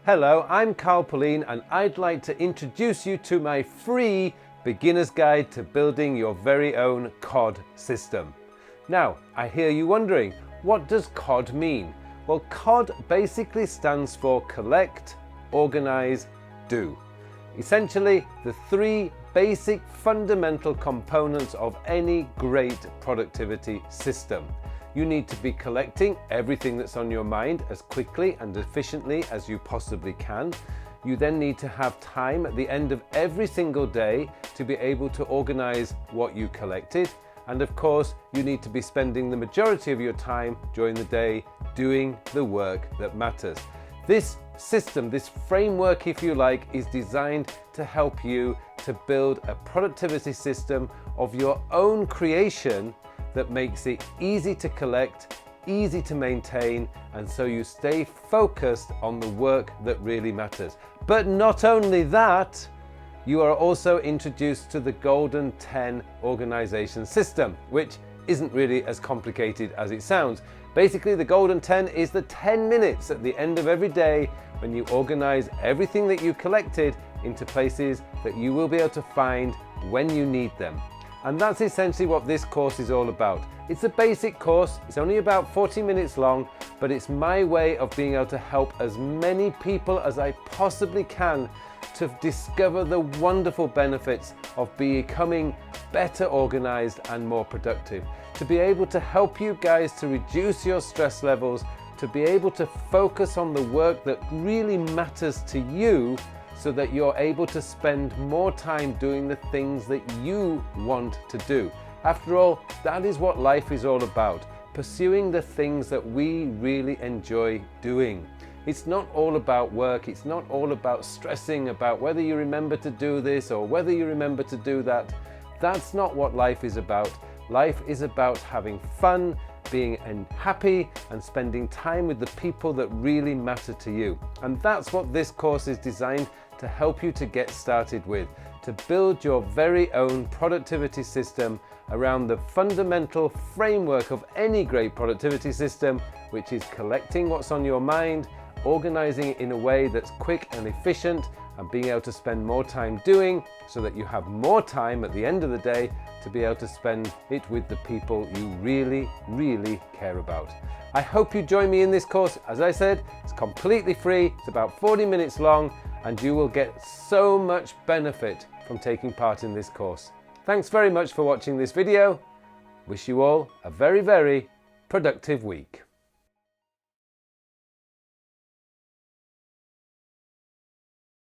Hello, I'm Carl Pauline and I'd like to introduce you to my free beginner's guide to building your very own C.O.D system. Now, I hear you wondering, what does C.O.D mean? Well, C.O.D basically stands for Collect, Organise, Do. Essentially, the three basic fundamental components of any great productivity system. You need to be collecting everything that's on your mind as quickly and efficiently as you possibly can. You then need to have time at the end of every single day to be able to organize what you collected. And of course, you need to be spending the majority of your time during the day doing the work that matters. This system, this framework, if you like, is designed to help you to build a productivity system of your own creation that makes it easy to collect, easy to maintain, and so you stay focused on the work that really matters. But not only that, you are also introduced to the Golden 10 organization system, which isn't really as complicated as it sounds. Basically, the Golden 10 is the 10 minutes at the end of every day when you organize everything that you collected into places that you will be able to find when you need them. And that's essentially what this course is all about. It's a basic course, it's only about 40 minutes long, but it's my way of being able to help as many people as I possibly can to discover the wonderful benefits of becoming better organized and more productive. To be able to help you guys to reduce your stress levels, to be able to focus on the work that really matters to you, so that you're able to spend more time doing the things that you want to do. After all, that is what life is all about, pursuing the things that we really enjoy doing. It's not all about work, it's not all about stressing about whether you remember to do this or whether you remember to do that. That's not what life is about. Life is about having fun, being happy, and spending time with the people that really matter to you. And that's what this course is designed to help you to get started with, to build your very own productivity system around the fundamental framework of any great productivity system, which is collecting what's on your mind, organizing it in a way that's quick and efficient, and being able to spend more time doing so that you have more time at the end of the day to be able to spend it with the people you really, really care about. I hope you join me in this course. As I said, it's completely free, it's about 40 minutes long, and you will get so much benefit from taking part in this course. Thanks very much for watching this video. Wish you all a very, very productive week.